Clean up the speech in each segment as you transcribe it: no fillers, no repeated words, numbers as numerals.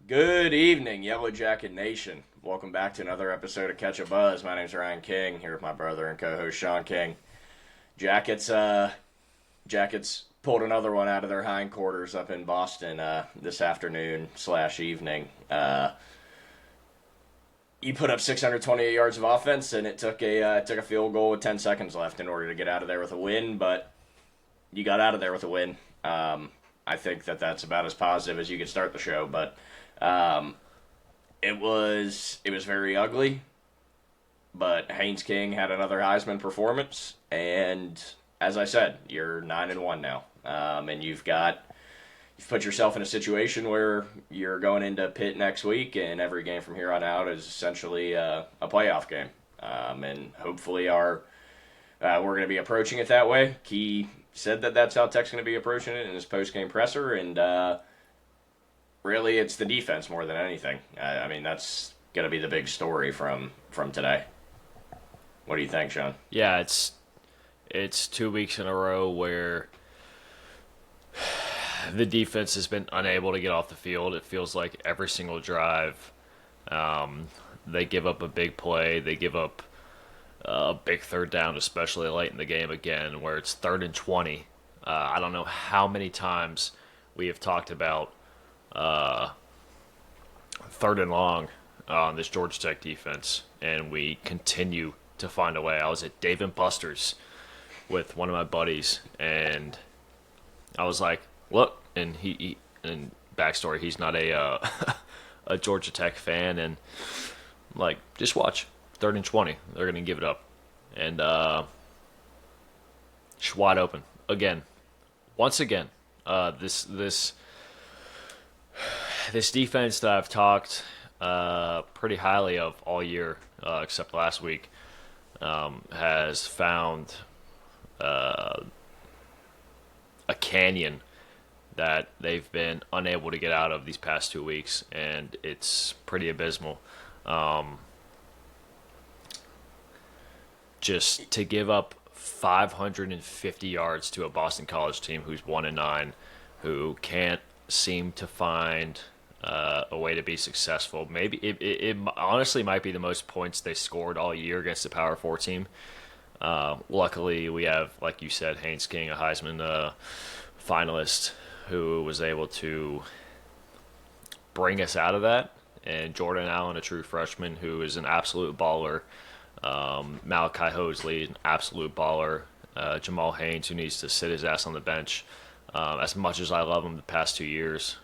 Good evening, Yellow Jacket Nation. Welcome back to another episode of Catch a Buzz. My name's Ryan King, here with my brother and co-host Sean King. Jackets pulled another one out of their hindquarters up in Boston this afternoon slash evening. You put up 628 yards of offense, and it took a field goal with 10 seconds left in order to get out of there with a win. But you got out of there with a win. I think that's about as positive as you could start the show, but. It was very ugly, but haynesking had another Heisman performance, and as I said, you're 9-1 now, and you've put yourself in a situation where you're going into Pitt next week, and every game from here on out is essentially a playoff game, and hopefully we're going to be approaching it that way. Key said that's how Tech's going to be approaching it in his post-game presser, and really, it's the defense more than anything. I mean, that's going to be the big story from today. What do you think, Sean? Yeah, it's 2 weeks in a row where the defense has been unable to get off the field. It feels like every single drive, they give up a big play. They give up a big third down, especially late in the game again, where it's 3rd and 20. I don't know how many times we have talked about 3rd and long on this Georgia Tech defense, and we continue to find a way. I was at Dave & Buster's with one of my buddies, and I was like, look, and and backstory, he's not a a Georgia Tech fan, and I'm like, just watch, 3rd and 20, they're going to give it up, and just wide open, again, once again, this defense that I've talked pretty highly of all year, except last week, has found a canyon that they've been unable to get out of these past 2 weeks, and it's pretty abysmal. Just to give up 550 yards to a Boston College team who's 1-9, who can't seem to find a way to be successful. Maybe it honestly might be the most points they scored all year against the Power 4 team. Luckily, we have, like you said, haynesking, a Heisman finalist, who was able to bring us out of that, and Jordan Allen, a true freshman, who is an absolute baller. Malachi Hosley, an absolute baller. Jamal Haynes, who needs to sit his ass on the bench. As much as I love him the past 2 years,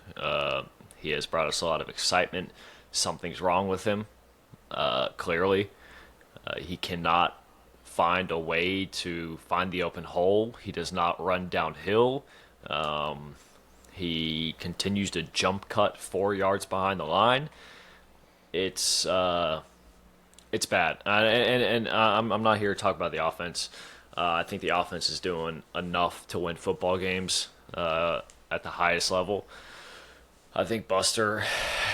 he has brought us a lot of excitement. Something's wrong with him, clearly. He cannot find a way to find the open hole. He does not run downhill. He continues to jump cut 4 yards behind the line. It's bad. And I'm not here to talk about the offense. I think the offense is doing enough to win football games at the highest level. I think Buster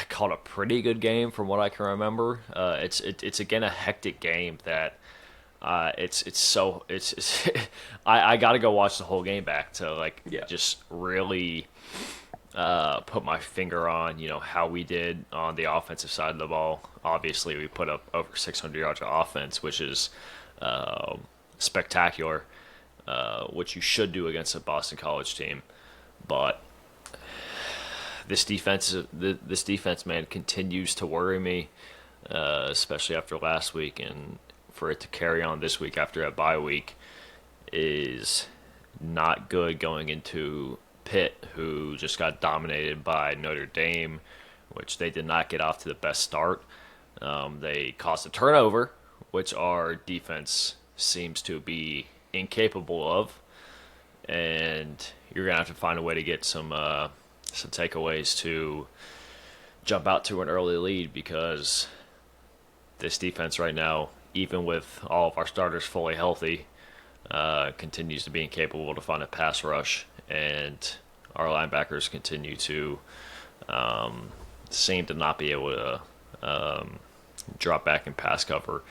called a pretty good game from what I can remember. It's again a hectic game that I got to go watch the whole game back to just really put my finger on how we did on the offensive side of the ball. Obviously, we put up over 600 yards of offense, which is spectacular, which you should do against a Boston College team. But this defense, man, continues to worry me, especially after last week, and for it to carry on this week after a bye week is not good going into Pitt, who just got dominated by Notre Dame, which they did not get off to the best start. They caused a turnover, which our defense seems to be incapable of, and you're gonna have to find a way to get some takeaways to jump out to an early lead, because this defense right now, even with all of our starters fully healthy, continues to be incapable to find a pass rush, and our linebackers continue to seem to not be able to drop back and pass cover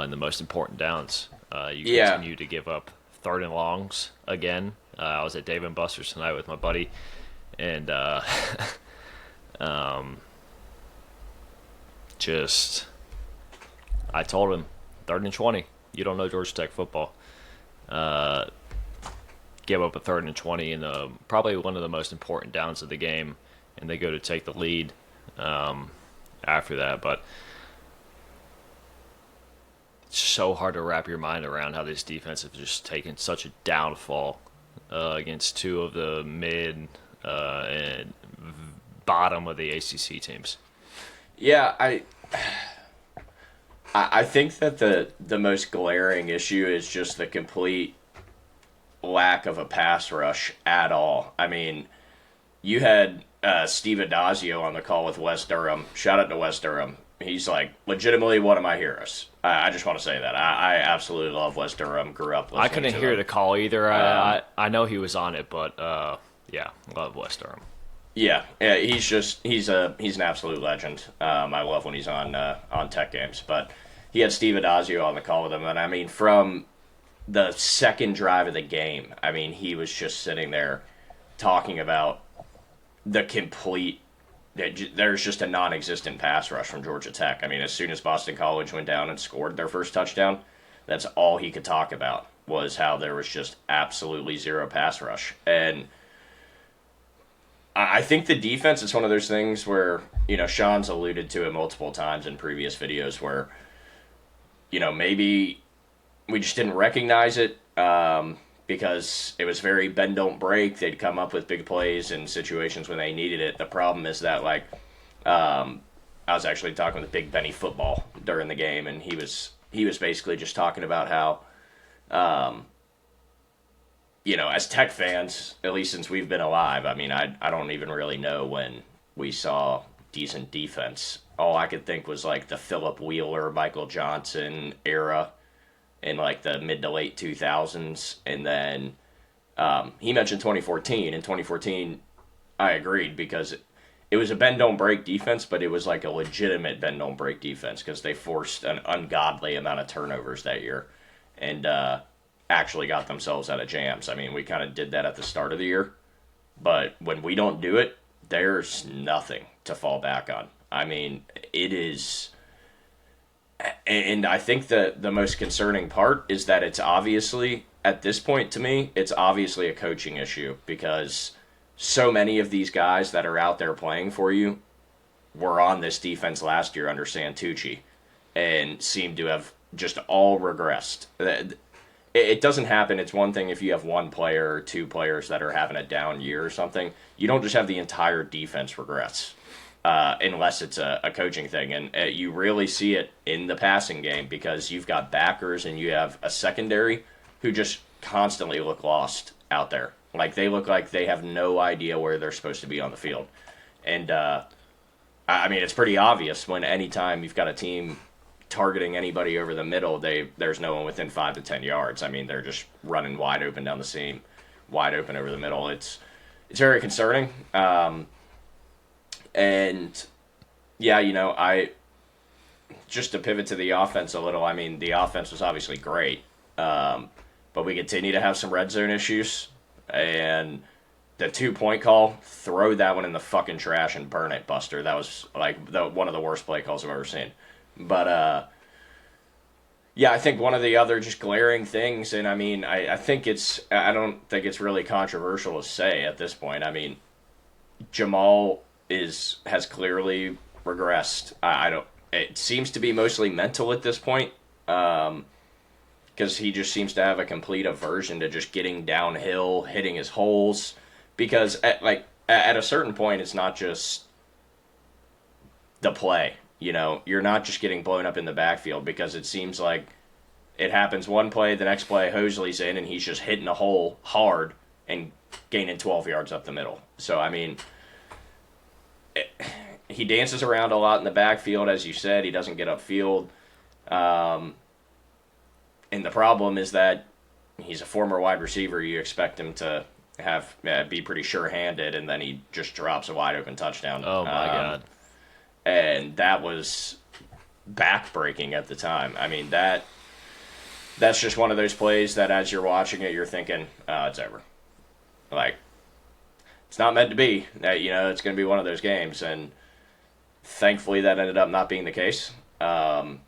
in the most important downs. You continue to give up 3rd and longs again. I was at Dave & Buster's tonight with my buddy, and just, I told him, 3rd and 20. You don't know Georgia Tech football. Give up a 3rd and 20 in probably one of the most important downs of the game, and they go to take the lead after that. But it's so hard to wrap your mind around how this defense has just taken such a downfall against two of the mid and bottom of the ACC teams. Yeah, I think that the most glaring issue is just the complete lack of a pass rush at all. I mean, you had Steve Adazio on the call with Wes Durham. Shout out to Wes Durham. He's like, legitimately one of my heroes. I just want to say that. I absolutely love Wes Durham. Grew up listening I couldn't to hear him. the call either. I know he was on it, but yeah, love Wes Durham. Yeah, he's an absolute legend. I love when he's on Tech Games. But he had Steve Adazio on the call with him, and I mean, from the second drive of the game, I mean, he was just sitting there talking about the complete. There's just a non-existent pass rush from Georgia Tech. I mean, as soon as Boston College went down and scored their first touchdown, that's all he could talk about was how there was just absolutely zero pass rush. And I think the defense is one of those things where, Sean's alluded to it multiple times in previous videos where, maybe we just didn't recognize it because it was very bend, don't break. They'd come up with big plays in situations when they needed it. The problem is that, I was actually talking with Big Benny Football during the game, and he was basically just talking about how, as Tech fans, at least since we've been alive, I mean, I don't even really know when we saw decent defense. All I could think was the Philip Wheeler, Michael Johnson era in the mid to late 2000s. And then he mentioned 2014. In 2014, I agreed because it was a bend don't break defense, but it was a legitimate bend don't break defense because they forced an ungodly amount of turnovers that year and actually got themselves out of jams. I mean, we kind of did that at the start of the year, but when we don't do it, there's nothing to fall back on. I mean, it is. And I think the most concerning part is that it's obviously, at this point to me, it's obviously a coaching issue because so many of these guys that are out there playing for you were on this defense last year under Santucci and seem to have just all regressed. It doesn't happen. It's one thing if you have one player or two players that are having a down year or something. You don't just have the entire defense regress. Unless it's a coaching thing. And you really see it in the passing game because you've got backers and you have a secondary who just constantly look lost out there. They look like they have no idea where they're supposed to be on the field. And, I mean, it's pretty obvious when anytime you've got a team targeting anybody over the middle, there's no one within 5 to 10 yards. I mean, they're just running wide open down the seam, wide open over the middle. It's very concerning. And yeah, I just to pivot to the offense a little. I mean, the offense was obviously great, but we continue to have some red zone issues. And the 2-point call, throw that one in the fucking trash and burn it, Buster. That was one of the worst play calls I've ever seen. But yeah, I think one of the other just glaring things, and I mean, I don't think it's really controversial to say at this point. I mean, Jamal has clearly regressed. It seems to be mostly mental at this point, because he just seems to have a complete aversion to just getting downhill, hitting his holes. Because at a certain point, it's not just the play. You're not just getting blown up in the backfield because it seems like it happens one play, the next play Hosley's in, and he's just hitting a hole hard and gaining 12 yards up the middle. So I mean. He dances around a lot in the backfield, as you said. He doesn't get upfield. And the problem is that he's a former wide receiver. You expect him to be pretty sure-handed, and then he just drops a wide-open touchdown. Oh, my God. And that was back-breaking at the time. I mean, that's just one of those plays that as you're watching it, you're thinking, it's over. It's not meant to be. It's going to be one of those games. And Thankfully, that ended up not being the case. But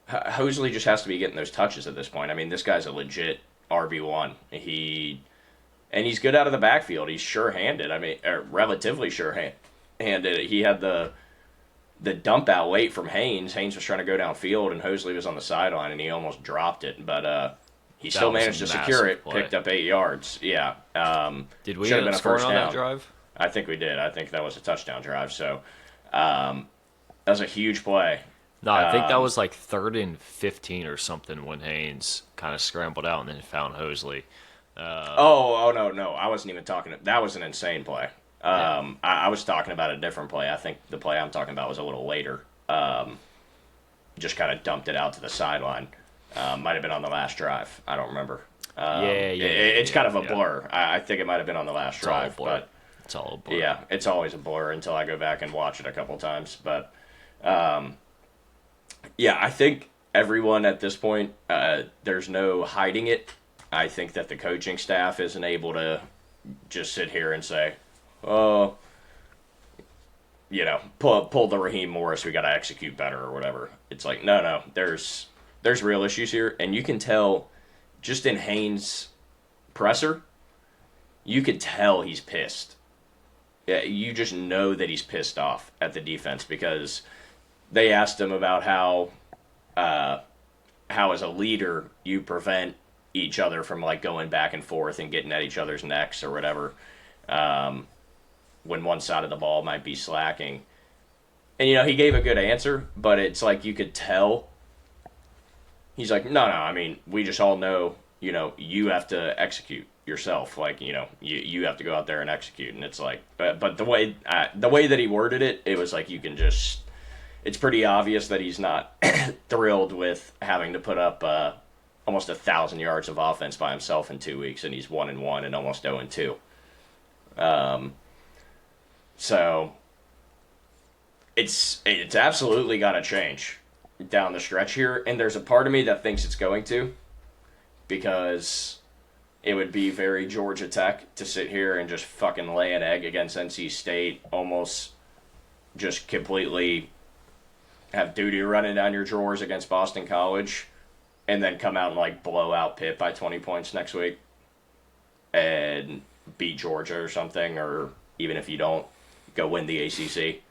Hosley just has to be getting those touches at this point. I mean, this guy's a legit RB1. He's good out of the backfield. He's sure-handed. I mean, relatively sure-handed. He had the dump out late from Haynes. Haynes was trying to go downfield, and Hosley was on the sideline, and he almost dropped it. But he still managed to secure it, picked up 8 yards. Yeah. Did we end up scoring on that drive? I think we did. I think that was a touchdown drive. So that was a huge play. No, I think that was like 3rd and 15 or something when Haynes kind of scrambled out and then found Hosley. No. I wasn't even talking. That was an insane play. Yeah. I was talking about a different play. I think the play I'm talking about was a little later. Just kind of dumped it out to the sideline. Might have been on the last drive. I don't remember. It's kind of a blur. I think it might have been on the last drive. But it's all a blur. Yeah, it's always a blur until I go back and watch it a couple times. But yeah, I think everyone at this point, there's no hiding it. I think that the coaching staff isn't able to just sit here and say, oh, pull the Raheem Morris, we got to execute better or whatever. It's like, no, there's real issues here. And you can tell just in Haynes' presser, you could tell he's pissed. Yeah, you just know that he's pissed off at the defense because they asked him about how as a leader you prevent each other from like going back and forth and getting at each other's necks or whatever when one side of the ball might be slacking. And he gave a good answer, but it's like you could tell he's like, no, I mean, we just all know, you have to execute yourself. Like, you have to go out there and execute. And it's like, but the way that he worded it, it was like it's pretty obvious that he's not thrilled with having to put up almost 1,000 yards of offense by himself in 2 weeks, and he's 1-1 and almost 0-2. So it's absolutely got to change down the stretch here, and there's a part of me that thinks it's going to, because it would be very Georgia Tech to sit here and just fucking lay an egg against NC State, almost just completely have doo-doo running down your drawers against Boston College, and then come out and like blow out Pitt by 20 points next week and beat Georgia or something, or even if you don't, go win the ACC.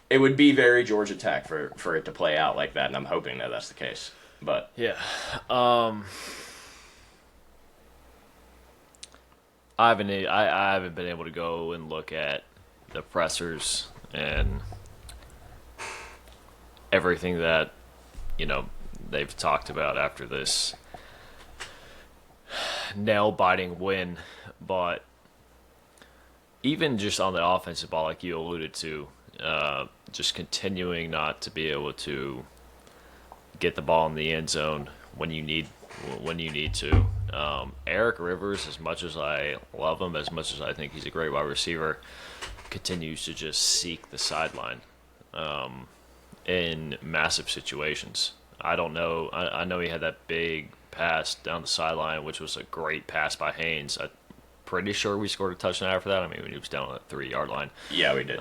It would be very Georgia Tech for it to play out like that, and I'm hoping that that's the case. But yeah, I haven't been able to go and look at the pressers and everything that they've talked about after this nail-biting win, but even just on the offensive ball, like you alluded to, just continuing not to be able to get the ball in the end zone when you need to. Eric Rivers, as much as I love him, as much as I think he's a great wide receiver, continues to just seek the sideline in massive situations. I don't know. I know he had that big pass down the sideline, which was a great pass by Haynes. I'm pretty sure we scored a touchdown after that. I mean, he was down on the 3-yard line. Yeah, we did.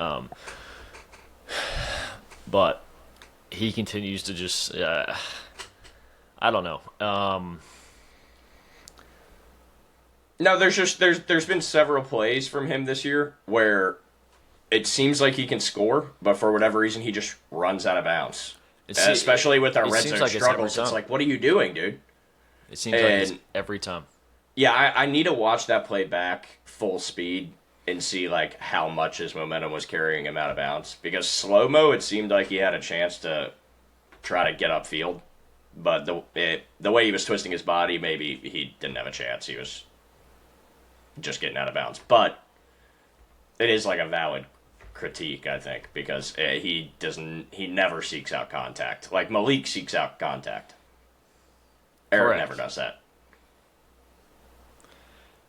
But he continues to just, I don't know. No, there's been several plays from him this year where it seems like he can score, but for whatever reason he just runs out of bounds. Especially with our red zone struggles, it's like, what are you doing, dude? It seems like it's every time. Yeah, I need to watch that play back full speed and see like how much his momentum was carrying him out of bounds. Because slow-mo, it seemed like he had a chance to try to get upfield, but the way he was twisting his body, maybe he didn't have a chance. He was just getting out of bounds. But it is like a valid critique, I think, because he never seeks out contact. Like Malik seeks out contact. Eric never does that.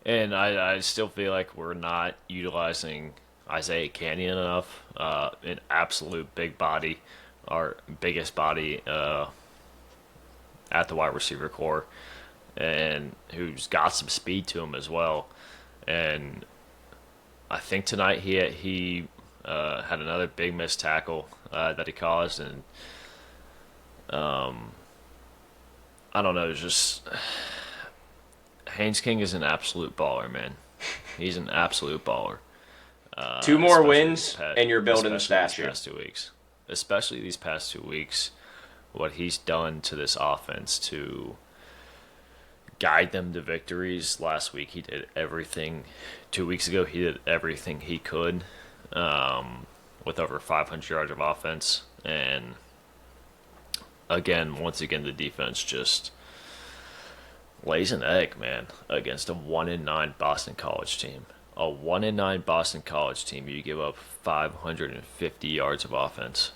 And I still feel like we're not utilizing Isaiah Canyon enough. An absolute big body, our biggest body at the wide receiver core, and who's got some speed to him as well. And I think tonight he had another big missed tackle that he caused, and I don't know, just Haynesking is an absolute baller, man. He's an absolute baller. Two more Especially wins, and you're building the especially these statue. past 2 weeks. Especially these past 2 weeks, what he's done to this offense to guide them to victories. Last week he did everything. 2 weeks ago he did everything he could, with over 500 yards of offense. And again, once again, the defense just lays an egg, man, against a 1-9 Boston College team. A 1-9 Boston College team, you give up 550 yards of offense.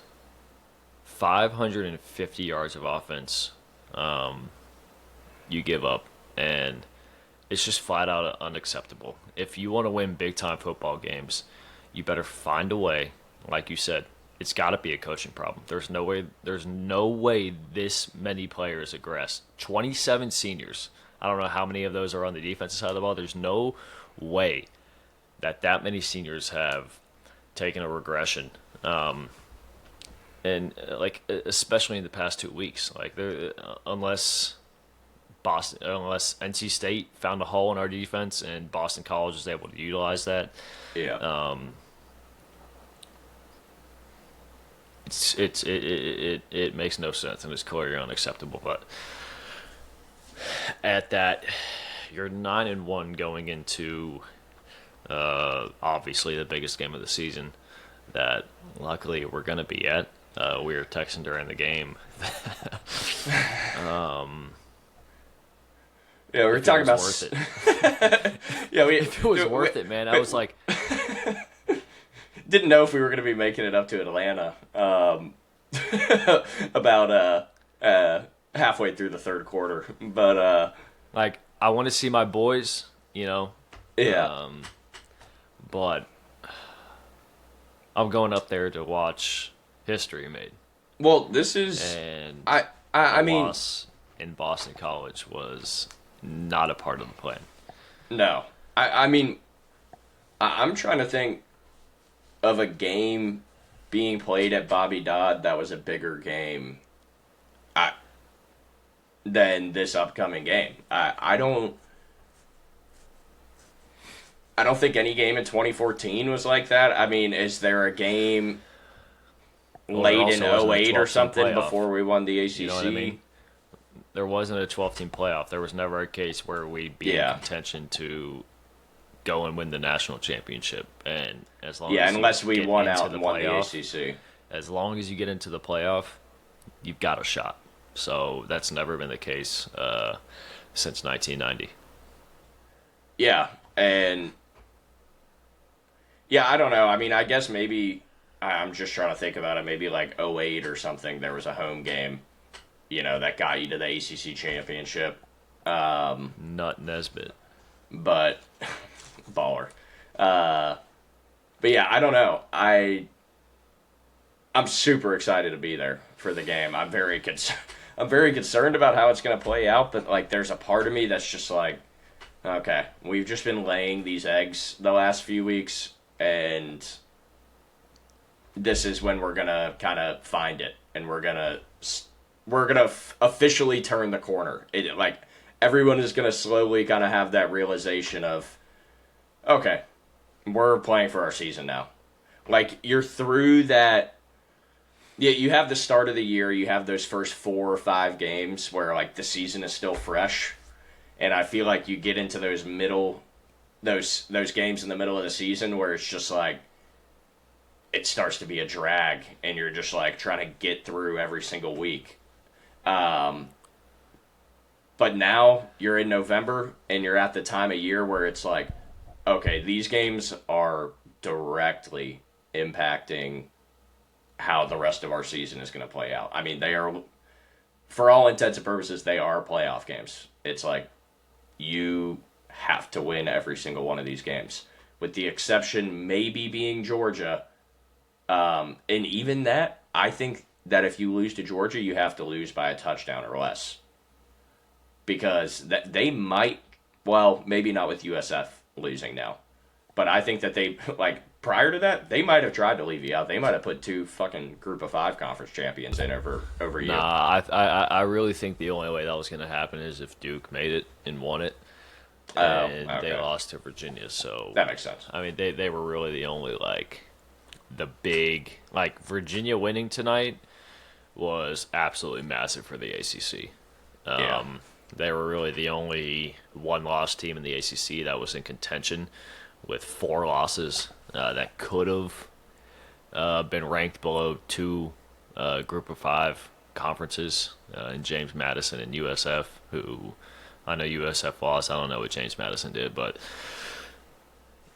550 yards of offense, you give up, and it's just flat out unacceptable. If you want to win big time football games, you better find a way. Like you said, it's got to be a coaching problem. There's no way. There's no way this many players aggress. 27 seniors. I don't know how many of those are on the defensive side of the ball. There's no way that many seniors have taken a regression. And like especially in the past 2 weeks, like unless NC State found a hole in our defense and Boston College was able to utilize that, Yeah. it makes no sense and it's clearly unacceptable. But at that, you're 9-1 going into obviously the biggest game of the season that luckily we're going to be at. We were texting during the game. Yeah, we were talking about worth it. yeah, If it was worth it, man, I was like, didn't know if we were going to be making it up to Atlanta about halfway through the third quarter, but I want to see my boys, yeah. but I'm going up there to watch history made. Well, this is And I mean, loss in Boston College was not a part of the plan. no. I mean, I'm trying to think of a game being played at Bobby Dodd that was a bigger game than this upcoming game. I don't think any game in 2014 was like that. I mean, is there a game late in also wasn't a 08 or 12-team something playoff. before we won the ACC? You know what I mean? There wasn't a 12-team playoff. There was never a case where we'd be in contention to go and win the national championship. And as long as unless we won out the and won playoff, the ACC. as long as you get into the playoff, you've got a shot. So that's never been the case since 1990. Yeah, and yeah, I don't know. I mean, I guess maybe I'm just trying to think about it. Maybe like '08 or something. There was a home game, that got you to the ACC championship. Nut Nesbitt. But baller. But yeah, I don't know. I'm super excited to be there for the game. I'm very concerned about how it's going to play out. But like, there's a part of me that's just like, okay, we've just been laying these eggs the last few weeks, and this is when we're gonna kind of find it, and we're gonna officially turn the corner. Like, everyone is gonna slowly kind of have that realization of, okay, we're playing for our season now. Like, you're through that. Yeah, you have the start of the year. You have those first 4 or 5 games where like the season is still fresh, and I feel like you get into those games in the middle of the season where it's just like it starts to be a drag, and you're just like trying to get through every single week. But now you're in November, and you're at the time of year where it's like, okay, these games are directly impacting how the rest of our season is going to play out. I mean, they are, for all intents and purposes, they are playoff games. It's like you have to win every single one of these games, with the exception maybe being Georgia. And even that, I think that if you lose to Georgia, you have to lose by a touchdown or less. Because they might, well, maybe not with USF losing now. But I think that they, like, prior to that, they might have tried to leave you out. They might have put 2 fucking Group of 5 conference champions in over Nah, you. I really think the only way that was going to happen is if Duke made it and won it, Oh, and they okay. lost to Virginia. So That makes sense. I mean, they were really the only like the big like Virginia winning tonight was absolutely massive for the ACC. Yeah. They were really the only one-loss team in the ACC that was in contention, with 4 losses that could have been ranked below 2 Group of 5 conferences in James Madison and USF, who I know USF lost. I don't know what James Madison did, but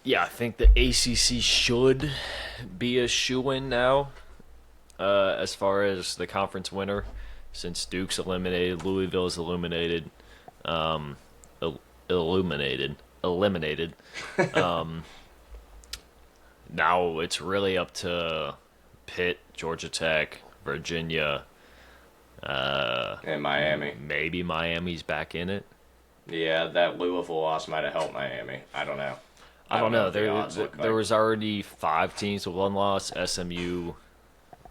yeah, I think the ACC should be a shoe-in now as far as the conference winner, since Duke's eliminated, Louisville's eliminated, eliminated. Now it's really up to Pitt, Georgia Tech, Virginia, And Miami. maybe Miami's back in it. Yeah, that Louisville loss might have helped Miami. I don't know. I don't know. what the odds look There like. was already 5 teams with 1 loss: SMU,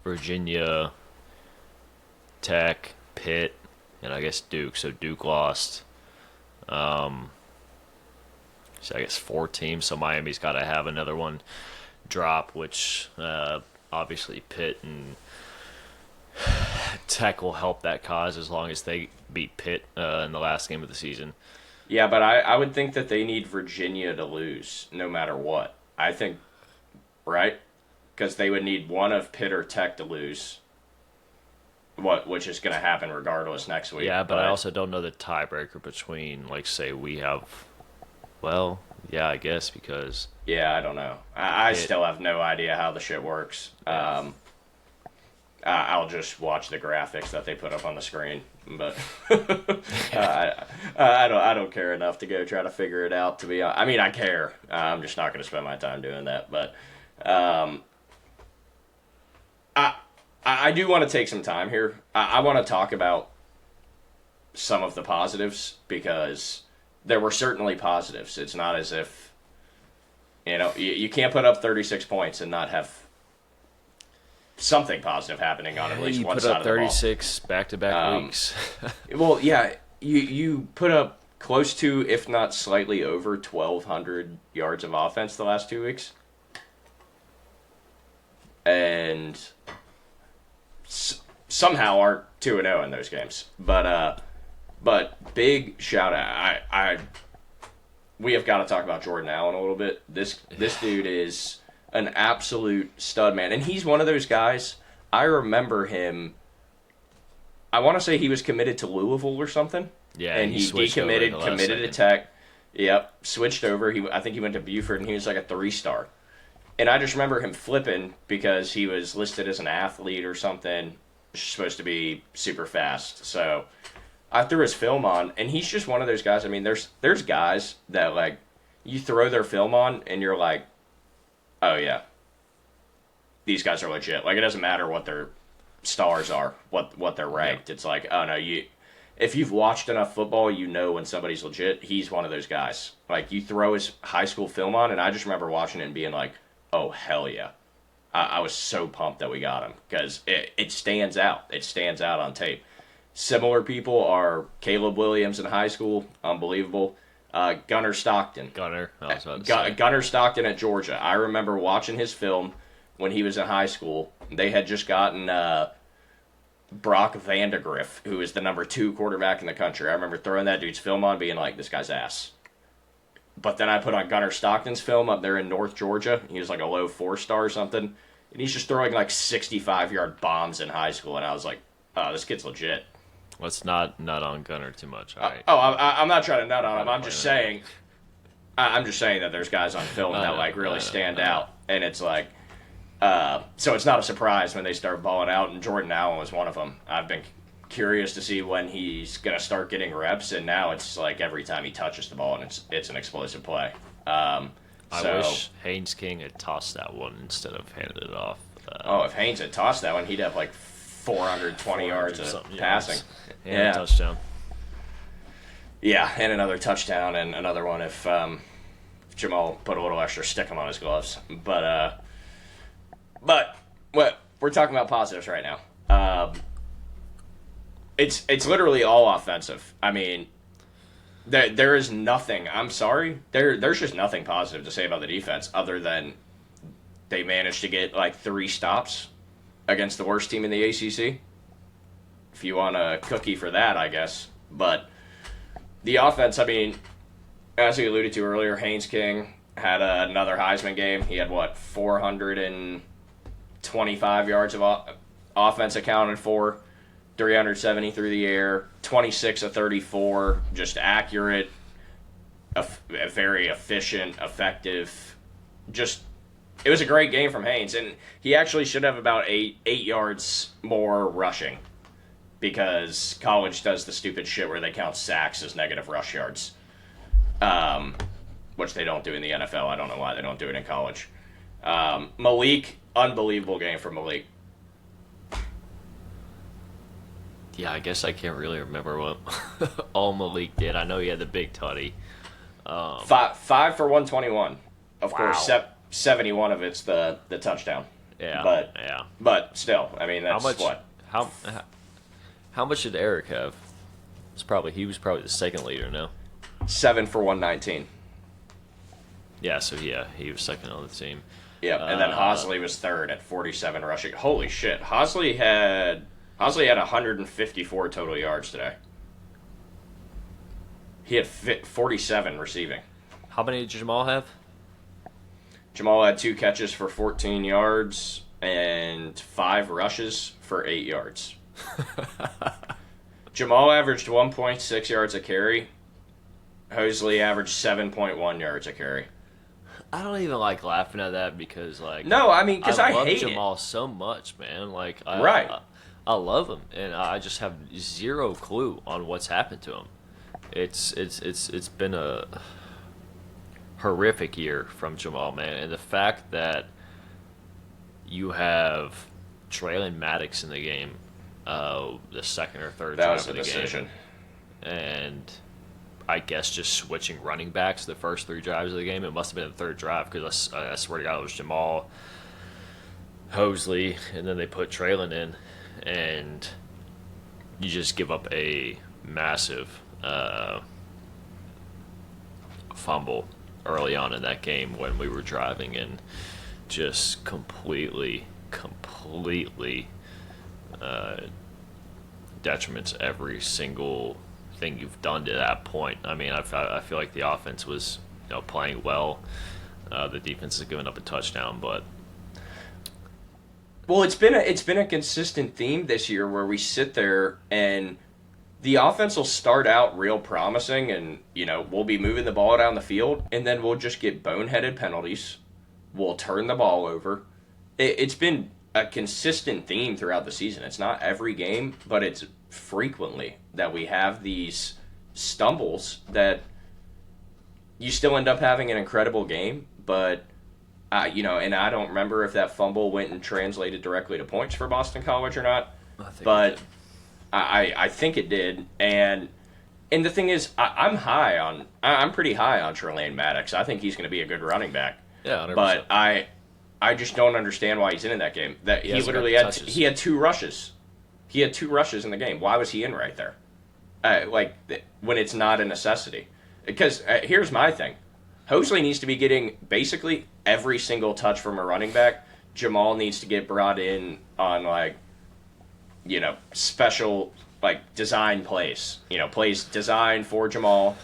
Virginia, Tech, Pitt, and I guess Duke. So Duke lost. So I guess 4 teams. So Miami's got to have another one drop, which obviously Pitt and Tech will help that cause as long as they beat Pitt in the last game of the season. Yeah, but I would think that they need Virginia to lose no matter what. I think, right? Because they would need one of Pitt or Tech to lose, which is going to happen regardless next week. Yeah, but I also don't know the tiebreaker between, like, say we have. Well, yeah, I guess because Yeah, I don't know. I still have no idea how the shit works. I'll just watch the graphics that they put up on the screen, but I don't care enough to go try to figure it out. To be honest, I mean, I care. I'm just not going to spend my time doing that. But I do want to take some time here. I want to talk about some of the positives because there were certainly positives. It's not as if you can't put up 36 points and not have something positive happening on at least you one put side up of the ball. 36 back-to-back weeks. Well, yeah, you put up close to, if not slightly over, 1,200 yards of offense the last 2 weeks, and somehow aren't 2-0 in those games. But big shout out. We have got to talk about Jordan Allen a little bit. This dude is an absolute stud, man. And he's one of those guys, I remember him, I want to say he was committed to Louisville or something. Yeah, And he he switched over in decommitted, the last committed to second. Tech. Yep, switched over. I think he went to Buford, and he was like a 3-star. And I just remember him flipping because he was listed as an athlete or something, supposed to be super fast. So I threw his film on, and he's just one of those guys. I mean, there's guys that, like, you throw their film on, and you're like, oh, yeah, these guys are legit. Like, it doesn't matter what their stars are, what they're ranked. It's like, oh, no, if you've watched enough football, you know when somebody's legit. He's one of those guys. Like, you throw his high school film on, and I just remember watching it and being like, oh, hell yeah. I was so pumped that we got him because it stands out. It stands out on tape. Similar people are Caleb Williams in high school, unbelievable. Gunnar Stockton. Gunner, I was about to say. Gunnar Stockton at Georgia. I remember watching his film when he was in high school. They had just gotten Brock Vandegrift, who is the number 2 quarterback in the country. I remember throwing that dude's film on, being like, this guy's ass. But then I put on Gunnar Stockton's film up there in North Georgia. He was like a low 4-star or something. And he's just throwing like 65-yard bombs in high school. And I was like, oh, this kid's legit. Let's not on Gunner too much. All right. I'm not trying to nut on him. I'm just saying that there's guys on film that like really stand out. And it's like, so it's not a surprise when they start balling out. And Jordan Allen was one of them. I've been curious to see when he's going to start getting reps, and now it's like every time he touches the ball, and it's an explosive play. I wish haynesking had tossed that one instead of handed it off. If Haynes had tossed that one, he'd have like 420 yards of passing. And a touchdown. Yeah, and another touchdown, and another one if Jamal put a little extra stickum on his gloves. But what we're talking about positives right now. It's literally all offensive. I mean, there is nothing. I'm sorry. There's just nothing positive to say about the defense other than they managed to get like 3 stops against the worst team in the ACC. If you want a cookie for that, I guess. But the offense, I mean, as we alluded to earlier, haynesking had another Heisman game. He had, 425 yards of offense accounted for, 370 through the air, 26 of 34, just accurate, very efficient, effective. Just, it was a great game from Haynes, and he actually should have about 8 yards more rushing, because college does the stupid shit where they count sacks as negative rush yards, which they don't do in the NFL. I don't know why they don't do it in college. Malik, unbelievable game from Malik. Yeah, I guess I can't really remember what all Malik did. I know he had the big tutty. 5 for 121. Of course, 71 of it's the touchdown. Yeah, But still, I mean, that's what? How much did Eric have? He was probably the second leader, no? 7 for 119. Yeah, so yeah, he was second on the team. Yeah, and then Hosley was third at 47 rushing. Holy shit. Hosley had 154 total yards today. He had 47 receiving. How many did Jamal have? Jamal had 2 catches for 14 yards and 5 rushes for 8 yards. Jamal averaged 1.6 yards a carry. Hosley averaged 7.1 yards a carry. I don't even like laughing at that because, like, no, I mean, because I love hate Jamal so much, man. Like, right. I love him, and I just have zero clue on what's happened to him. It's been a horrific year from Jamal, man, and the fact that you have Traylon Maddox in the game, the second or third drive of the game, and I guess just switching running backs the first 3 drives of the game. It must have been the third drive because I swear to God it was Jamal, Hosley, and then they put Traylon in, and you just give up a massive fumble early on in that game when we were driving, and just completely detriment to every single thing you've done to that point. I mean, I feel like the offense was playing well. The defense has given up a touchdown, but well, it's been a consistent theme this year where we sit there and the offense will start out real promising, and we'll be moving the ball down the field, and then we'll just get boneheaded penalties. We'll turn the ball over. It's been a consistent theme throughout the season. It's not every game, but it's frequently that we have these stumbles that you still end up having an incredible game, but and I don't remember if that fumble went and translated directly to points for Boston College or not, but I think it did. And the thing is, I'm pretty high on Traylon Maddox. I think he's going to be a good running back. Yeah, 100%. But I just don't understand why he's in that game. That he literally had 2 rushes. He had 2 rushes in the game. Why was he in right there? When it's not a necessity. Because here's my thing. Hosley needs to be getting basically every single touch from a running back. Jamal needs to get brought in on special design plays. Plays designed for Jamal.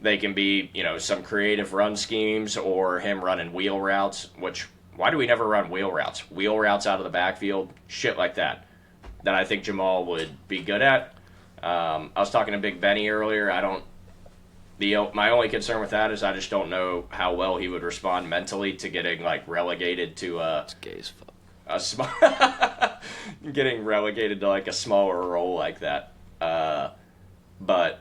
They can be some creative run schemes or him running wheel routes. Why do we never run wheel routes? Wheel routes out of the backfield, shit like that. That I think Jamal would be good at. I was talking to Big Benny earlier. My only concern with that is I just don't know how well he would respond mentally to getting relegated to It's gay as fuck. getting relegated to a smaller role like that. But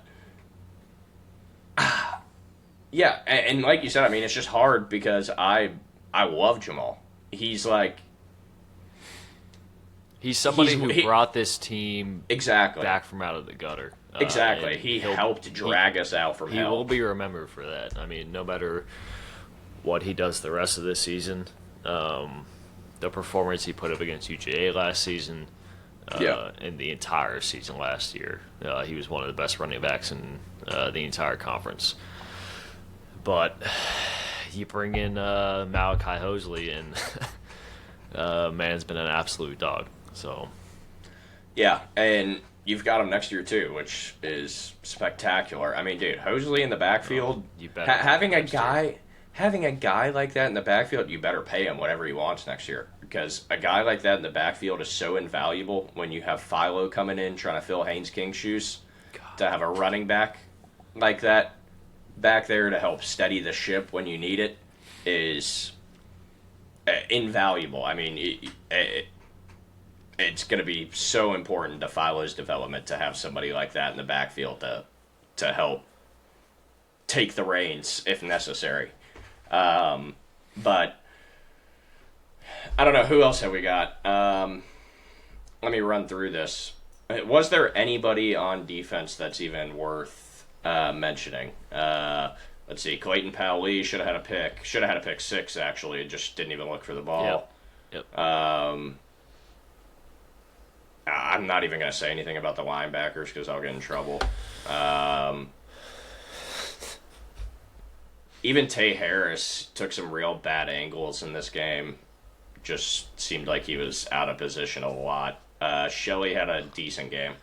yeah, and like you said, I mean, it's just hard because I love Jamal. He's somebody who brought this team exactly back from out of the gutter. Exactly. He helped drag us out from hell. He will be remembered for that. I mean, no matter what he does the rest of this season. The performance he put up against UGA last season, Yeah. and the entire season last year. He was one of the best running backs in the entire conference. But you bring in Malachi Hosley, and man's been an absolute dog. So Yeah, and you've got him next year too, which is spectacular. I mean, dude, Hosley in the backfield, you better have him next year. having a guy like that in the backfield, you better pay him whatever he wants next year, because a guy like that in the backfield is so invaluable when you have Philo coming in trying to fill Haynes-King's shoes. To have a running back like that back there to help steady the ship when you need it is invaluable. I mean, it's going to be so important to Philo's development to have somebody like that in the backfield to help take the reins if necessary. But I don't know, who else have we got? Let me run through this. Was there anybody on defense that's even worth mentioning? Let's see. Clayton Powell should have had a pick. Should have had a pick 6, actually. It just didn't even look for the ball. Yep. I'm not even going to say anything about the linebackers because I'll get in trouble. Even Tay Harris took some real bad angles in this game. Just seemed like he was out of position a lot. Shelley had a decent game.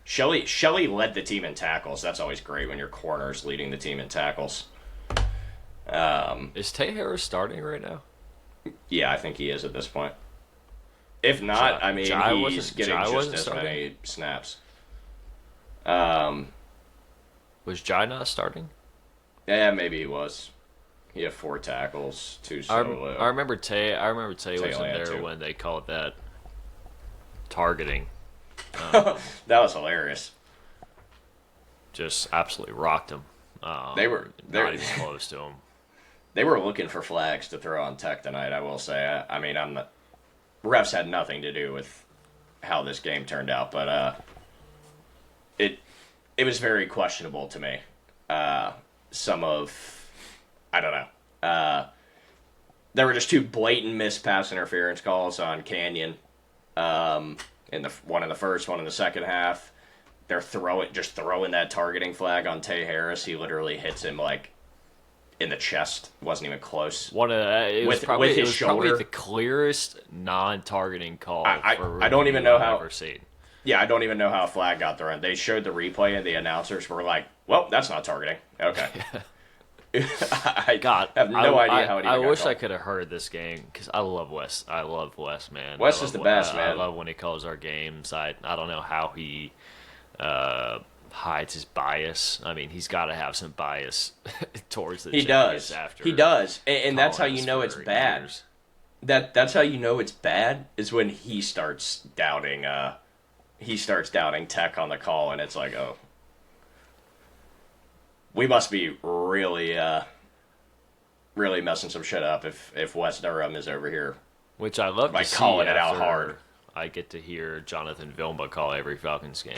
Shelley led the team in tackles. That's always great when your corner's leading the team in tackles. Is Tay Harris starting right now? Yeah, I think he is at this point. If not, I mean, he's getting just as many snaps. Was Jai not starting? Yeah, maybe he was. He had 4 tackles, 2 solo. I remember Tay was in there too. when they called that targeting. That was hilarious. Just absolutely rocked him. They were not even close to him. They were looking for flags to throw on Tech tonight, I will say. I mean, refs had nothing to do with how this game turned out, but it was very questionable to me. I don't know. There were just 2 blatant missed pass interference calls on Canyon. One in the first, one in the second half. They're throwing that targeting flag on Tay Harris. He literally hits him like in the chest. Wasn't even close. It was probably the clearest non-targeting call I don't even know how I've ever seen. Yeah, I don't even know how a flag got thrown. They showed the replay and the announcers were like, "Well, that's not targeting." Okay. I have no idea how it even I got wish called. I could have heard this game because I love Wes. I love Wes, man. Wes is the best, man. I love when he calls our games. I don't know how he hides his bias. I mean, he's got to have some bias towards the He Jays does. after He does, and that's how you know it's for bad. years. That's how you know it's bad is when he starts doubting. He starts doubting Tech on the call, and it's like, oh, we must be really, really messing some shit up if Wes Durham is over here. Which I love By to see calling it out after hard. I get to hear Jonathan Vilma call every Falcons game.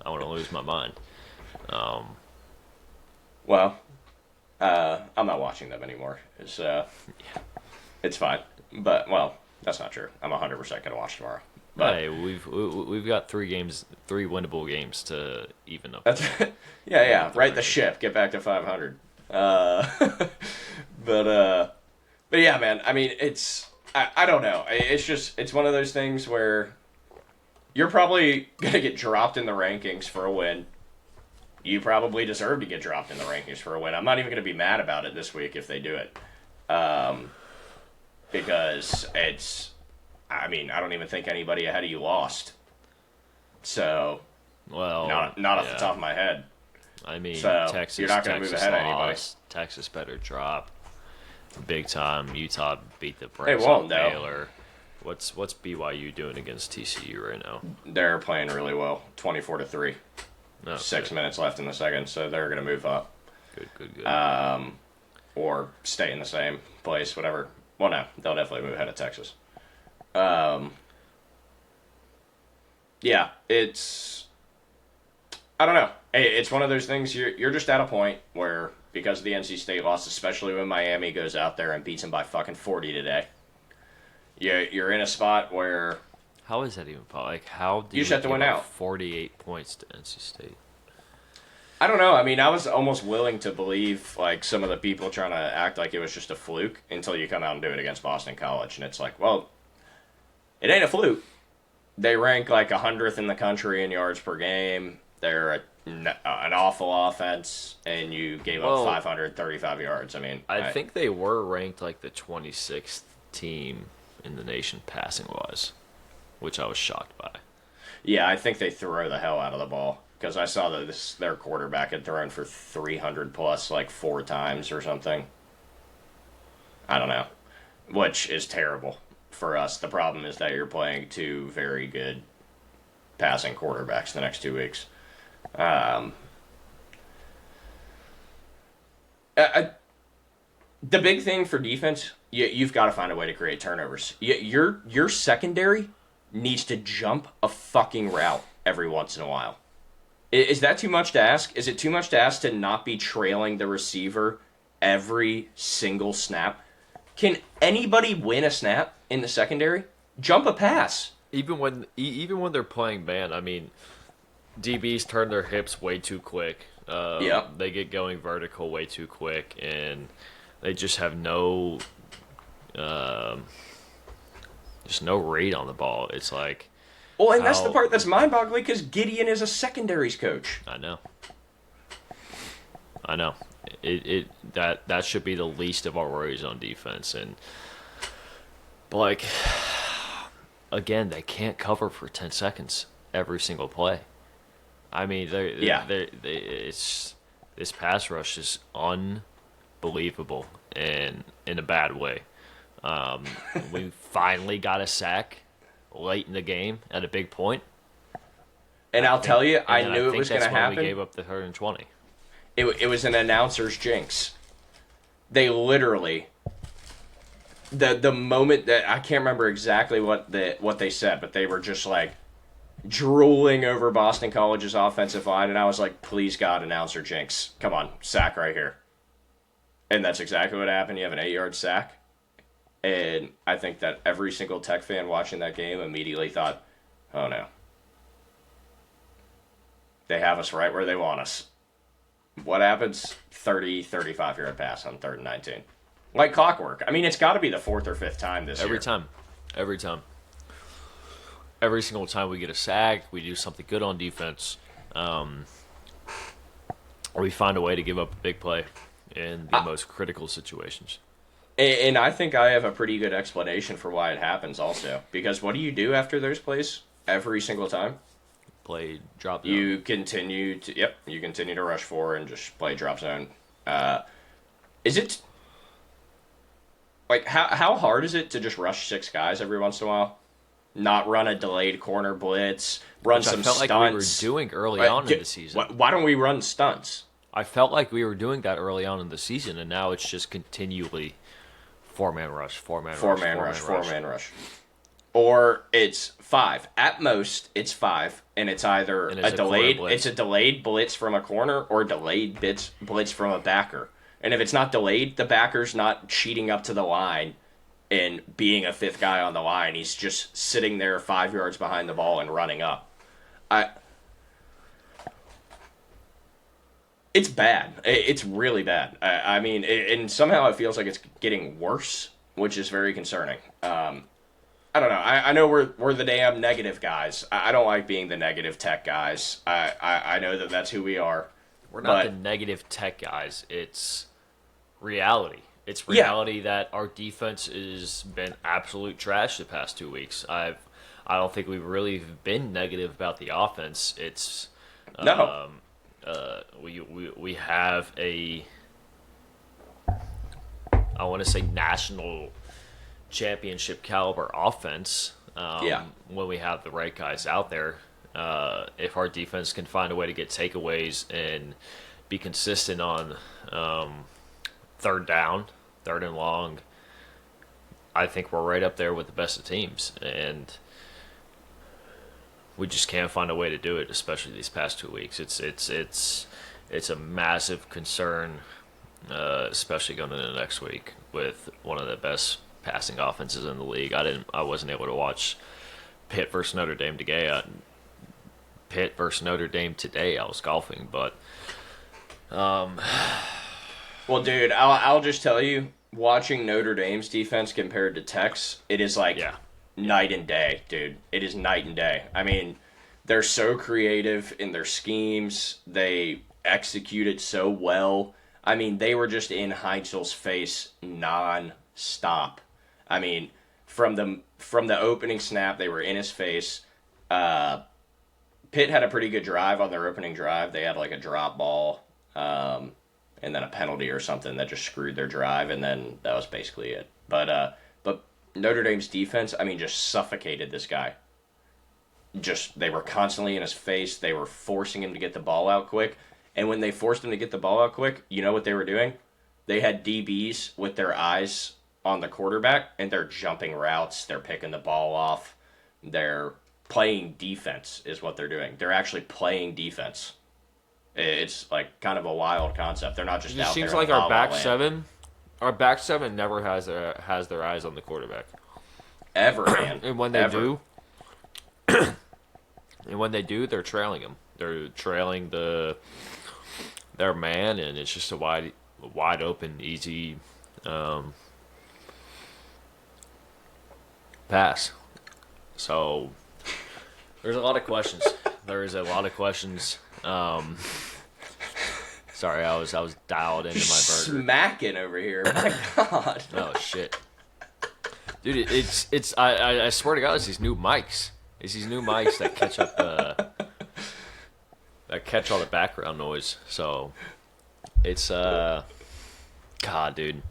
I want to lose my mind. Well, I'm not watching them anymore. It's fine, but well, that's not true. I'm 100% gonna watch tomorrow. But Hey, we've got 3 winnable games to even up. that's yeah. Right the ship. Get back to 500. But yeah, man. I mean, I don't know. It's one of those things where you're probably gonna get dropped in the rankings for a win. You probably deserve to get dropped in the rankings for a win. I'm not even gonna be mad about it this week if they do it, because I mean, I don't even think anybody ahead of you lost. So, Well, not off the top of my head. I mean, So, Texas. you're not gonna move ahead of anybody. lost. Texas better drop big time. Utah beat the brakes They won't, off though. Baylor. What's BYU doing against TCU right now? They're playing really well, 24-3. No, 6 good. minutes left in the second, so they're gonna move up Good. or stay in the same place, whatever. Well, no, they'll definitely move ahead of Texas. Yeah, I don't know. It's one of those things. You're just at a point where because of the NC State loss, especially when Miami goes out there and beats them by fucking 40 today. You're in a spot where How is that even possible? Like, how do you just have to win out. 48 points to NC State? I don't know. I mean, I was almost willing to believe like some of the people trying to act like it was just a fluke until you come out and do it against Boston College, and it's like, well, it ain't a fluke. They rank like 100th in the country in yards per game. They're an awful offense, and you gave up 535 yards. I mean, I think they were ranked like the 26th team in the nation passing wise, which I was shocked by. Yeah, I think they throw the hell out of the ball because I saw that their quarterback had thrown for 300 plus like 4 times or something. I don't know, which is terrible for us. The problem is that you're playing 2 very good passing quarterbacks the next 2 weeks. The big thing for defense, you've got to find a way to create turnovers. Your secondary needs to jump a fucking route every once in a while. Is that too much to ask? Is it too much to ask to not be trailing the receiver every single snap? Can anybody win a snap in the secondary? Jump a pass. Even when they're playing man, I mean, DBs turn their hips way too quick. They get going vertical way too quick, and they just have no rate on the ball. It's like, well, and that's the part that's mind-boggling because Gideon is a secondaries coach. I know. That should be the least of our worries on defense, but like, again, they can't cover for 10 seconds every single play. I mean, this pass rush is unbelievable and in a bad way. We finally got a sack late in the game at a big point. And I'll tell you, I knew it was going to happen. When we gave up the 3rd and 20. It was an announcer's jinx. They literally, the moment that, I can't remember exactly what they said, but they were just like drooling over Boston College's offensive line, and I was like, please God, announcer jinx. Come on, sack right here. And that's exactly what happened. You have an 8-yard sack. And I think that every single Tech fan watching that game immediately thought, oh no. They have us right where they want us. What happens? 35-yard pass on 3rd and 19. Like clockwork. I mean, it's got to be the 4th or 5th time this year. Every time. Every single time we get a sack, we do something good on defense, or we find a way to give up a big play in the most critical situations. And I think I have a pretty good explanation for why it happens also. Because what do you do after those plays every single time? Play drop zone. You continue to rush 4 and just play drop zone. Is it, like, how hard is it to just rush 6 guys every once in a while? Not run a delayed corner blitz, run some stunts. I felt like we were doing early on in the season. Why don't we run stunts? I felt like we were doing that early on in the season, and now it's just continually 4-man rush. Or it's 5. At most, it's 5, and it's either a delayed blitz from a corner or a delayed blitz from a backer. And if it's not delayed, the backer's not cheating up to the line and being a 5th guy on the line. He's just sitting there 5 yards behind the ball and running up. It's bad. It's really bad. I mean, and somehow it feels like it's getting worse, which is very concerning. I don't know. I know we're the damn negative guys. I don't like being the negative Tech guys. I know that's who we are. We're not the negative Tech guys. It's reality. It's reality that our defense has been absolute trash the past 2 weeks. I don't think we've really been negative about the offense. It's no. We have I want to say national championship caliber offense. When we have the right guys out there, if our defense can find a way to get takeaways and be consistent on 3rd down, 3rd and long, I think we're right up there with the best of teams, and we just can't find a way to do it, especially these past 2 weeks. It's a massive concern especially going into next week with one of the best passing offenses in the league. I wasn't able to watch Pitt versus Notre Dame today. I was golfing, but Well, dude, I'll just tell you, watching Notre Dame's defense compared to Tech's, it is like yeah, night and day, dude. It is night and day. I mean, they're so creative in their schemes. They execute it so well. I mean, they were just in Heinzel's face non-stop. I mean, from the opening snap, they were in his face. Pitt had a pretty good drive on their opening drive. They had like a drop ball, and then a penalty or something that just screwed their drive, and then that was basically it. But Notre Dame's defense, I mean, just suffocated this guy. Just they were constantly in his face. They were forcing him to get the ball out quick, and when they forced him to get the ball out quick, you know what they were doing? They had DBs with their eyes on the quarterback, and they're jumping routes. They're picking the ball off. They're playing defense is what they're doing. They're actually playing defense. It's like kind of a wild concept. They're not just it just out seems there like in our la la back land. seven, our back seven never has their eyes on the quarterback. Ever, man. And when they Ever. do, they're trailing him. They're trailing their man, and it's just a wide open, easy pass. So there's a lot of questions. Sorry, I was dialed into my burger. Smacking over here. My God. Oh shit, dude! I swear to God, it's these new mics. It's these new mics that catch up that catch all the background noise. So it's God, dude.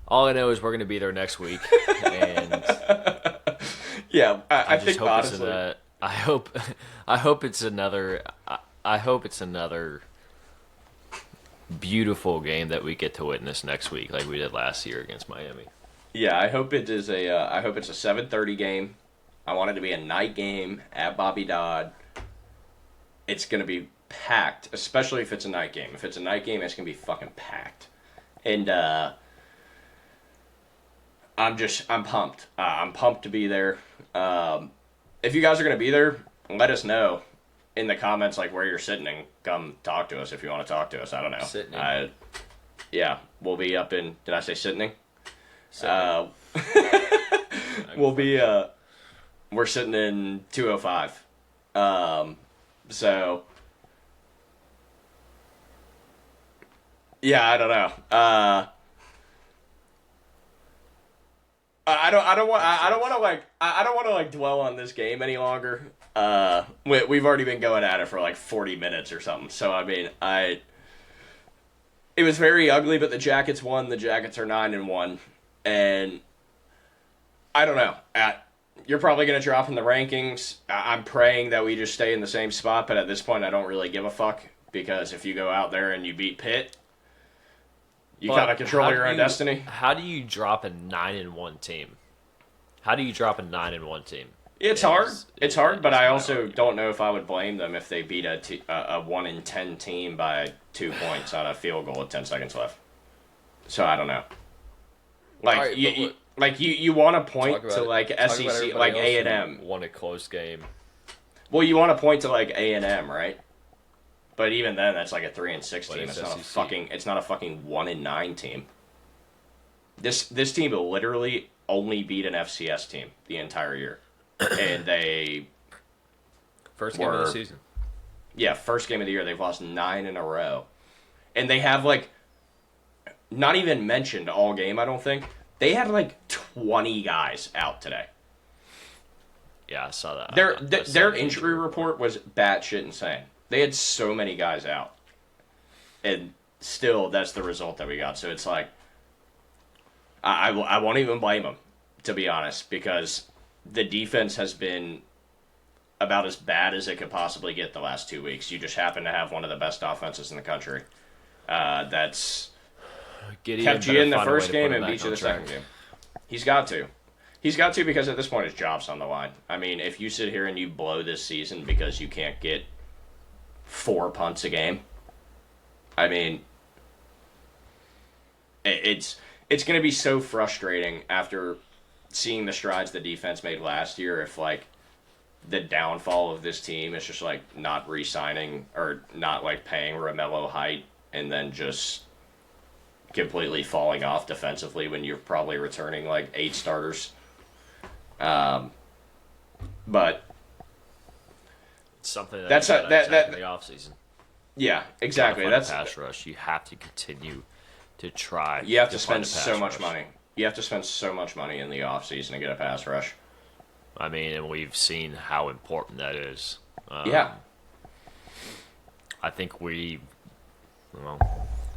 All I know is we're gonna be there next week, and Yeah, I just think hope honestly. I hope it's another. I hope it's another beautiful game that we get to witness next week, like we did last year against Miami. Yeah, I hope it is a. I hope it's a 7:30 game. I want it to be a night game at Bobby Dodd. It's gonna be packed, especially if it's a night game. If it's a night game, it's gonna be fucking packed. And I'm pumped. I'm pumped to be there. If you guys are gonna be there, let us know in the comments like where you're sitting and come talk to us if you want to talk to us. I don't know. Sitting. Yeah, we'll be up in. Did I say sitting? So, We'll be. We're sitting in 205. So. Yeah, I don't know. I don't want to like dwell on this game any longer. We've already been going at it for like 40 minutes or something. So I mean, it was very ugly, but the Jackets won. The Jackets are 9-1, and I don't know. You're probably going to drop in the rankings. I'm praying that we just stay in the same spot, but at this point, I don't really give a fuck because if you go out there and you beat Pitt, you kind of control your own destiny. How do you drop a 9-1 team? How do you drop a 9-1 team? It's hard. It's hard, but I also don't know if I would blame them if they beat a 1-10 team by 2 points on a field goal with 10 seconds left. So I don't know. Like All right, you want to point talk about to it. like Talk about SEC, everybody like else A and who M. won a close game. Well, you want to point to like A and M, right? But even then, that's like a 3-6 But team. it's It's not a SEC. fucking. It's not a fucking 1-9 team. This team literally only beat an FCS team the entire year, and they First game of the were- season. first game of the year they've lost 9 in a row, and they have like not even mentioned all game. I don't think they had like 20 guys out today. Yeah, I saw that. Their injury report was batshit insane. They had so many guys out, and still that's the result that we got. So it's like I won't even blame them, to be honest, because the defense has been about as bad as it could possibly get the last 2 weeks. You just happen to have one of the best offenses in the country. That's Gideon kept you better in the find a way first to game put him and beat back you on the track. second game. He's got to. He's got to because at this point his job's on the line. I mean, if you sit here and you blow this season because you can't get 4 punts a game, I mean, It's going to be so frustrating after seeing the strides the defense made last year if like the downfall of this team is just like not re-signing or not like paying Romello height and then just completely falling off defensively when you're probably returning like 8 starters. But It's something that that's you a, gotta that attack in that the offseason. yeah, exactly. Find a That's pass rush. You have to continue to try. you have to find spend a pass so much rush. money. You have to spend so much money in the offseason to get a pass rush. I mean, and we've seen how important that is. Yeah. I think well,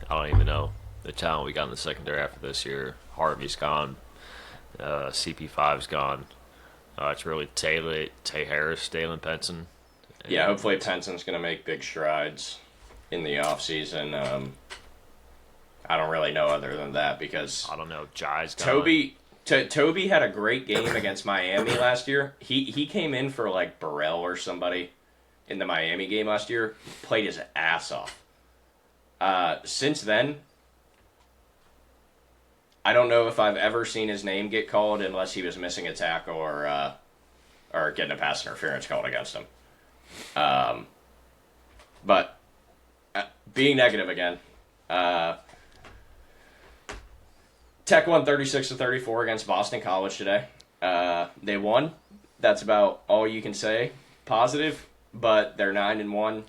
I don't even know the talent we got in the secondary after this year. Harvey's gone. CP5's gone. It's really Tay Harris, Dalen Penson. Yeah, hopefully Penson's going to make big strides in the offseason. I don't really know other than that because I don't know. Jai's gone. Toby had a great game against Miami last year. He came in for like Burrell or somebody in the Miami game last year. Played his ass off. Since then, I don't know if I've ever seen his name get called unless he was missing a tackle or getting a pass interference called against him. But being negative again, Tech won 36-34 against Boston College today. They won. That's about all you can say. Positive, but they're 9-1.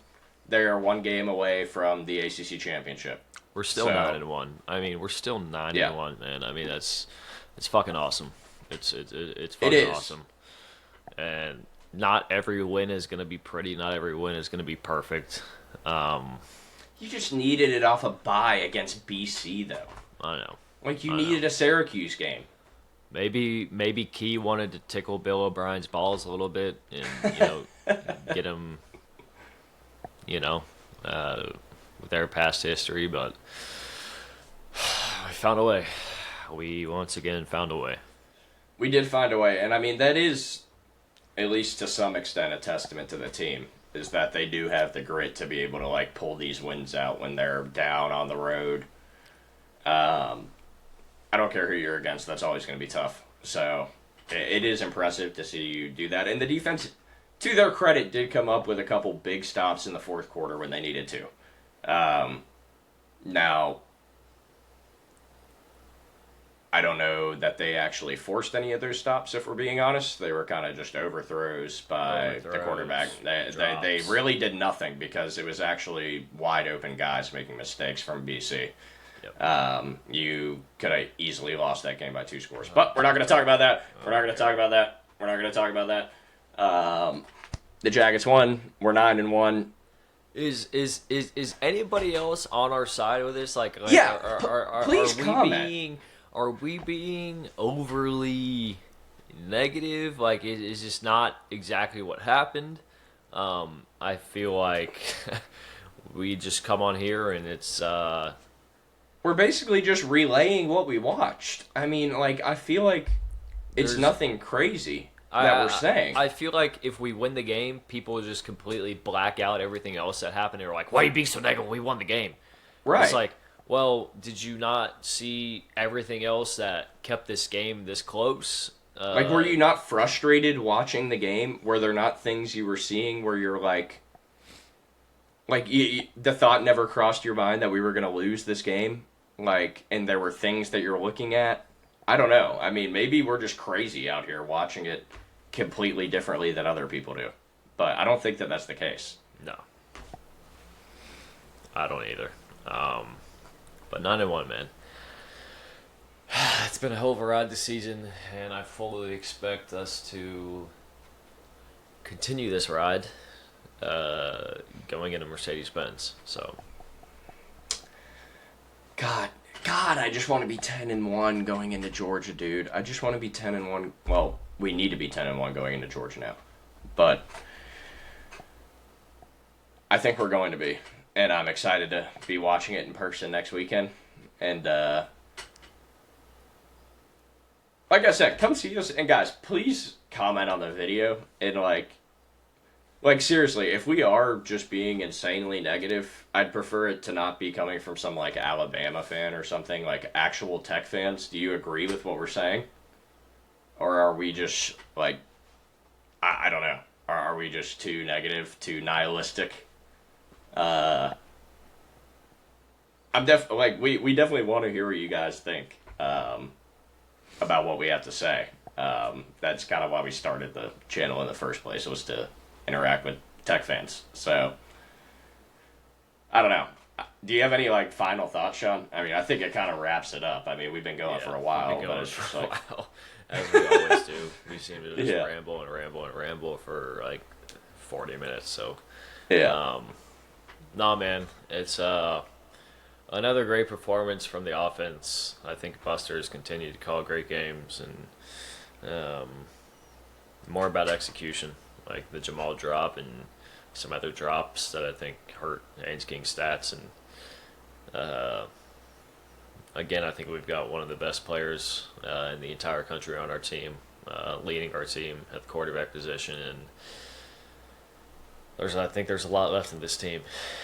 They are one game away from the ACC championship. We're still 9-1. I mean, we're still 9-1, man. I mean, it's fucking awesome. It's fucking awesome. And not every win is going to be pretty. Not every win is going to be perfect. You just needed it off a bye against BC, though. I know. Like, you needed a Syracuse game. Maybe Key wanted to tickle Bill O'Brien's balls a little bit and, get him, with their past history, but we found a way. We once again found a way. We did find a way, and I mean, that is, at least to some extent, a testament to the team, is that they do have the grit to be able to, like, pull these wins out when they're down on the road. I don't care who you're against, that's always going to be tough. So, it is impressive to see you do that. And the defense, to their credit, did come up with a couple big stops in the fourth quarter when they needed to. Now, I don't know that they actually forced any of those stops, if we're being honest. They were kind of just overthrows by the quarterback. They really did nothing because it was actually wide open guys making mistakes from BC. Yep. You could have easily lost that game by 2 scores. But we're not going to talk about that. We're not going to talk about that. The Jackets won. We're 9-1. Is anybody else on our side with this? Please comment. Are we being overly negative? Like, is this not exactly what happened? I feel like we just come on here and it's we're basically just relaying what we watched. I mean, like, I feel like it's nothing crazy that we're saying. I feel like if we win the game, people just completely black out everything else that happened. They're like, why are you being so negative? We won the game. Right. It's like, well, did you not see everything else that kept this game this close? Were you not frustrated watching the game? Were there not things you were seeing where you're like the thought never crossed your mind that we were going to lose this game? Like, and there were things that you're looking at? I don't know. I mean, maybe we're just crazy out here watching it completely differently than other people do. But I don't think that that's the case. No. I don't either. But 9-1, man. It's been a hell of a ride this season, and I fully expect us to continue this ride going into Mercedes-Benz. So, God, I just want to be 10-1 going into Georgia, dude. I just want to be 10-1. Well, we need to be 10-1 going into Georgia now, but I think we're going to be, and I'm excited to be watching it in person next weekend. And like I said, come see us, and guys, please comment on the video and Like, seriously, if we are just being insanely negative, I'd prefer it to not be coming from some, like, Alabama fan or something, like, actual Tech fans. Do you agree with what we're saying? Or are we just, like, I don't know. Are we just too negative, too nihilistic? Uh, we definitely want to hear what you guys think about what we have to say. That's kind of why we started the channel in the first place, was to interact with Tech fans. So, I don't know. Do you have any like final thoughts, Sean? I mean, I think it kind of wraps it up. I mean, we've been going for a We've while, been but going it's just for a like, while, as we always do. We seem to just yeah, ramble and ramble and ramble for like 40 minutes. So, yeah, um, nah, man, it's another great performance from the offense. I think Buster's continued to call great games, and more about execution, like the Jamal drop and some other drops that I think hurt Haynes-King's stats. And again, I think we've got one of the best players in the entire country on our team, leading our team at the quarterback position. And I think there's a lot left in this team,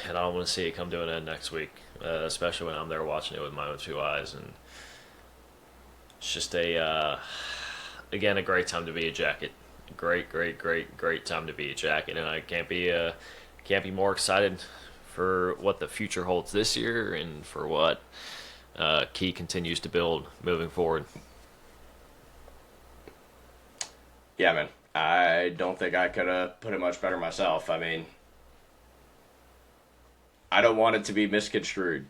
and I don't want to see it come to an end next week, especially when I'm there watching it with my own two eyes. And it's just again, a great time to be a Jacket. Great, great, great, great time to be a Jacket, and I can't be more excited for what the future holds this year and for what Key continues to build moving forward. yeah, man. I don't think I could have put it much better myself. I mean, I don't want it to be misconstrued.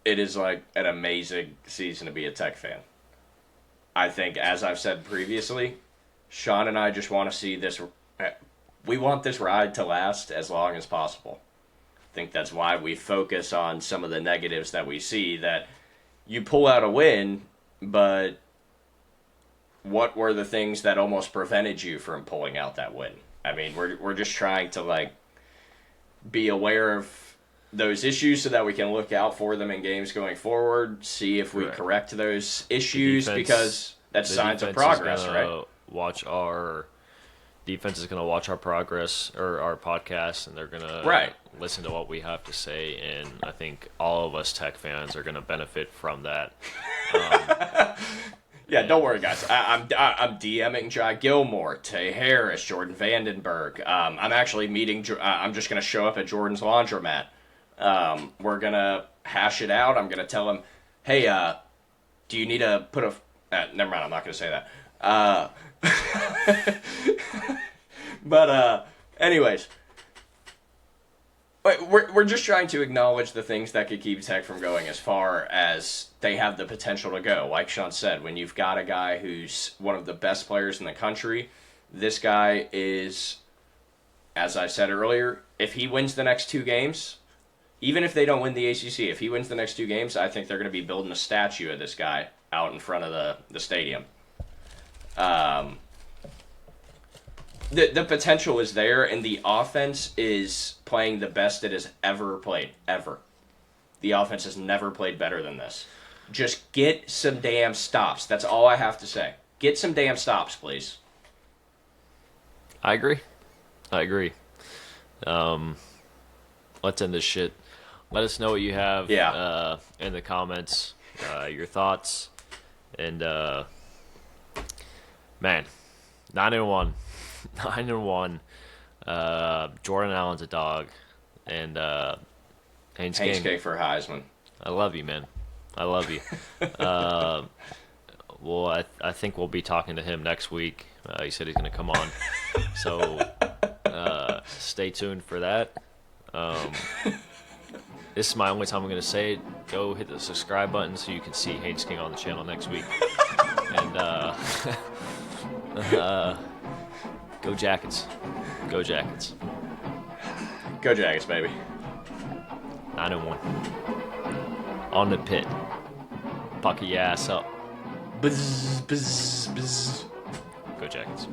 It is like an amazing season to be a Tech fan. I think, as I've said previously, Sean and I just want to see this. We want this ride to last as long as possible. I think that's why we focus on some of the negatives that we see. That you pull out a win, but what were the things that almost prevented you from pulling out that win? I mean, we're just trying to like be aware of those issues so that we can look out for them in games going forward, see if we Correct. correct those issues, because that's The signs of defense is progress, gonna right? watch our defense is gonna watch our progress or our podcast, and they're gonna Right. listen to what we have to say. And I think all of us Tech fans are gonna benefit from that. Yeah, don't And worry, guys. I'm DMing Jai Gilmore, Tay Harris, Jordan Vandenberg. I'm actually meeting. I'm just gonna show up at Jordan's laundromat. We're gonna hash it out. I'm gonna tell him, hey, do you need to put a? Never mind. I'm not gonna say that. But anyways, we're just trying to acknowledge the things that could keep Tech from going as far as they have the potential to go. Like Sean said, when you've got a guy who's one of the best players in the country, this guy is, as I said earlier, if he wins the next two games, even if they don't win the ACC, if he wins the next two games, I think they're going to be building a statue of this guy out in front of the stadium. Um, the potential is there, and the offense is playing the best it has ever played, ever. The offense has never played better than this. Just get some damn stops. That's all I have to say. Get some damn stops, please. I agree. I agree. Let's end this shit. Let us know what you have Yeah. in the comments, your thoughts, and man, 9-1, 9-1. Jordan Allen's a dog, and Haynes Haynes King. King for Heisman. I love you, man. I love you. Well, I think we'll be talking to him next week. He said he's going to come on, so stay tuned for that. This is my only time I'm going to say it. Go hit the subscribe button so you can see Haynes King on the channel next week. And go Jackets. Go Jackets. Go Jackets, baby. 9-1. On the pit. Bucky your ass up. Buzz, buzz, buzz. Go Jackets.